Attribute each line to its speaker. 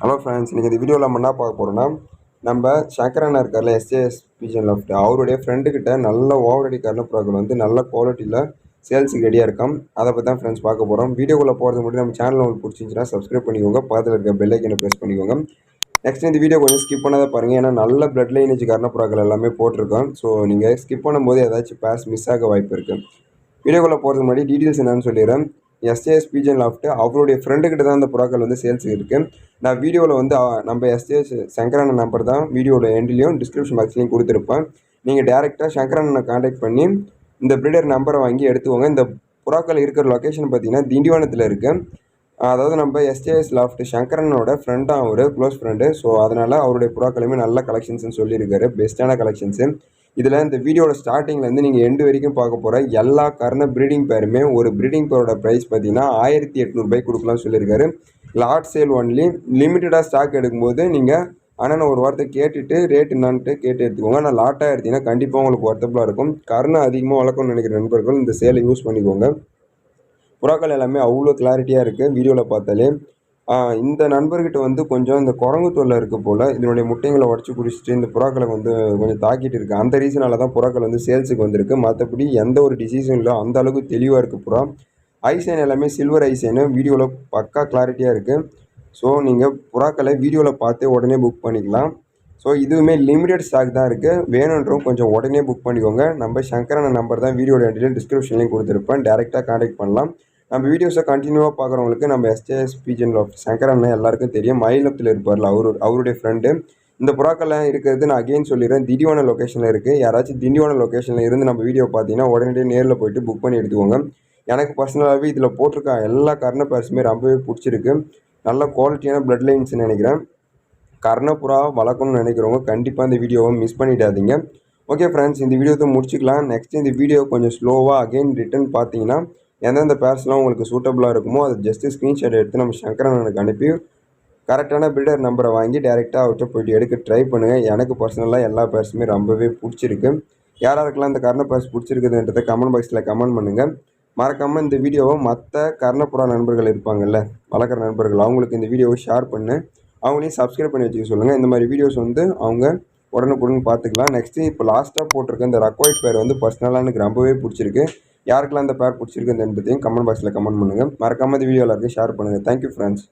Speaker 1: Hello friends, இன்றைக்கி இந்த வீடியோவில் நம்ம என்ன பார்க்க போகிறோம்னா, நம்ம சங்கரண்ணா இருக்கார்ல, எஸ்ஏஎஸ் பிஜன் லெஃப்ட் அவருடைய ஃப்ரெண்டுக்கிட்ட நல்ல ஓவரடி கர்ணப்புறாக்கள் வந்து நல்ல குவாலிட்டியில் சேல்ஸுக்கு ரெடியாக இருக்கான். அதை பற்றி தான் ஃப்ரெண்ட்ஸ் பார்க்க போகிறோம். வீடியோக்குள்ளே போகிறது மட்டும் நம்ம சேனல் உங்களுக்கு பிடிச்சிருந்துச்சுன்னா சப்ஸ்கிரைப் பண்ணிக்கோங்க, பக்கத்தில் இருக்க பெல் ஐக்கனை ப்ரெஸ் பண்ணிக்கோங்க. நெக்ஸ்ட் இந்த வீடியோ கொஞ்சம் ஸ்கிப் பண்ணாத பாருங்கள், ஏன்னா நல்ல பிளட் லைனேஜ் கர்ணப்புறாக்கள் எல்லாமே போட்டிருக்கோம். ஸோ நீங்கள் ஸ்கிப் பண்ணும்போது ஏதாச்சும் பேர்ஸ் மிஸ் ஆக வாய்ப்பு இருக்குது. வீடியோக்குள்ளே போகிறதுக்கு முன்னாடி டீட்டெயில்ஸ் என்னன்னு சொல்லிடுறேன். எஸ்ஏஎஸ் பிஜன் லாஃப்ட் அவருடைய ஃப்ரெண்டுக்கிட்ட தான் அந்த புறாக்கள் வந்து சேல்ஸ் இருக்குது. நான் வீடியோவில் வந்து நம்ம எஸ்ஏஎஸ் சங்கரண்ணன் நம்பர் தான் வீடியோட எண்ட்லேயும் டிஸ்கிரிப்ஷன் பாக்ஸ்லையும் கொடுத்துருப்பேன். நீங்கள் டேரெக்டாக சங்கரண்ணனை காண்டாக்ட் பண்ணி இந்த ப்ரீடர் நம்பரை வாங்கி எடுத்துக்கோங்க. இந்த புறாக்கள் இருக்கிற லொக்கேஷன் பார்த்தீங்கன்னா திண்டிவனத்தில் இருக்குது. அதாவது நம்ம எஸ்ஏஎஸ் லாஃப்ட் சங்கரனோட ஃப்ரெண்டாக ஒரு க்ளோஸ் ஃப்ரெண்டு. ஸோ அதனால் அவருடைய புறாக்களுமே நல்ல கலெக்ஷன்ஸ்னு சொல்லியிருக்காரு, பெஸ்ட்டான கலெக்ஷன்ஸு. இதில் இந்த வீடியோட ஸ்டார்டிங்லேருந்து நீங்கள் எண்டு வரைக்கும் பார்க்க போகிற எல்லா கர்ண ப்ரீடிங் பேருமே ஒரு ப்ரீடிங் பேரோட ப்ரைஸ் பார்த்தீங்கன்னா 1800 கொடுக்கலாம்னு சொல்லியிருக்காரு. லாட் சேல் ஒன்லி, லிமிட்டடாக ஸ்டாக் எடுக்கும்போது நீங்கள் ஆனால் ஒரு வார்த்தை கேட்டுட்டு ரேட் என்னான்ட்டு கேட்டு எடுத்துக்கோங்க. ஆனால் லாட்டாக எடுத்தீங்கன்னா கண்டிப்பாக உங்களுக்கு ஒர்த்தபுளாக இருக்கும். கர்ணம் அதிகமாக வளர்க்கணும்னு நினைக்கிற நண்பர்கள் இந்த சேலை யூஸ் பண்ணிக்கோங்க. புறாக்கள் எல்லாமே அவ்வளோ கிளாரிட்டியாக இருக்குது வீடியோவில் பார்த்தாலே. இந்த நண்பர்கிட்ட வந்து கொஞ்சம் இந்த குரங்கு தொல்லை இருக்குது போல். இதனுடைய முட்டைங்களை உடச்சி குடிச்சிட்டு இந்த புறாக்களை வந்து கொஞ்சம் தாக்கிட்டு இருக்குது. அந்த ரீசனால தான் புறாக்கள் வந்து சேல்ஸுக்கு வந்திருக்கு. மற்றபடி எந்த ஒரு டிசீஸும் இல்லை, அந்த அளவுக்கு தெளிவாக இருக்குது புறா. ஐசைன் எல்லாமே சில்வர் ஐசைனு வீடியோவில் பக்கா கிளாரிட்டியாக இருக்குது. ஸோ நீங்கள் புறாக்களை வீடியோவில் பார்த்தே உடனே புக் பண்ணிக்கலாம். ஸோ இதுவுமே லிமிடெட் ஸ்டாக் தான் இருக்குது. வேணுன்றவங்க கொஞ்சம் உடனே புக் பண்ணிக்கோங்க. நம்ம சங்கரண்ண நம்பர் தான் வீடியோட எண்டில் டிஸ்கிரிப்ஷன்லையும் கொடுத்துருப்பேன், டேரெக்டாக கான்டாக்ட் பண்ணலாம். நம்ம வீடியோஸை கண்டினியூவாக பார்க்குறவங்களுக்கு நம்ம எஸ்ஏஎஸ் பிஜன் லாஃப்ட் சங்கரண்ணன் எல்லாருக்கும் தெரியும், மயிலத்தில் இருப்பார்ல அவருடைய ஃப்ரெண்டு. இந்த புறாக்கள்லாம் இருக்கிறது நான் அகெயின் சொல்லிடுறேன், திண்டிவனம் லொக்கேஷனில் இருக்குது. யாராச்சும் திண்டிவனம் லொக்கேஷனில் இருந்து நம்ம வீடியோ பார்த்தீங்கன்னா உடனடியே நேரில் போய்ட்டு புக் பண்ணி எடுத்துக்கோங்க. எனக்கு பர்சனலாகவே இதில் போட்டிருக்க எல்லா கர்ண பேர்ஸுமே ரொம்பவே பிடிச்சிருக்கு. நல்ல குவாலிட்டியான பிளட் லைன்ஸ்னு நினைக்கிறேன். கர்ணப்புறா வளர்க்கணும்னு நினைக்கிறவங்க கண்டிப்பாக இந்த வீடியோவை மிஸ் பண்ணிடாதீங்க. ஓகே ஃப்ரெண்ட்ஸ், இந்த வீடியோவை முடிச்சுக்கலாம். நெக்ஸ்ட் இந்த வீடியோ கொஞ்சம் ஸ்லோவாக அகெயின் ரிட்டன் பார்த்தீங்கன்னா எந்தெந்த பேர்ஸ்லாம் உங்களுக்கு சூட்டபுளாக இருக்குமோ அதை ஜஸ்ட்டு ஸ்க்ரீன்ஷாட் எடுத்து நம்ம சங்கரண்ணனுக்கு அனுப்பி கரெக்டான பில்டர் நம்பரை வாங்கி டேரெக்டாக அவர்கிட்ட போய்ட்டு எடுக்க ட்ரை பண்ணுங்கள். எனக்கு பர்சனலாக எல்லா பேர்ஸுமே ரொம்பவே பிடிச்சிருக்கு. யாராருக்கெல்லாம் இந்த கர்ண பேர்ஸ் பிடிச்சிருக்குதுன்றதை கமெண்ட் பாக்ஸில் கமெண்ட் பண்ணுங்கள். மறக்காமல் இந்த வீடியோவை மற்ற கர்ணப்புறா நண்பர்கள் இருப்பாங்கள்ல, வளர்க்குற நண்பர்கள், அவங்களுக்கு இந்த வீடியோவை ஷேர் பண்ணு, அவங்களையும் சப்ஸ்கிரைப் பண்ணி வச்சுக்க சொல்லுங்கள். இந்த மாதிரி வீடியோஸ் வந்து அவங்க உடனுக்குடன் பார்த்துக்கலாம். நெக்ஸ்ட்டு இப்போ லாஸ்ட்டாக போட்டிருக்க இந்த ரக்வைட் பேர் வந்து பர்சனலாக எனக்கு ரொம்பவே பிடிச்சிருக்கு. யாருக்கெல்லாம் இந்த பேர் பிடிச்சிருக்குன்றதையும் கமெண்ட் பாக்ஸில் கமெண்ட் பண்ணுங்கள். மறக்காமல் இந்த வீடியோ எல்லாருக்கும் ஷேர் பண்ணுங்கள். Thank you friends.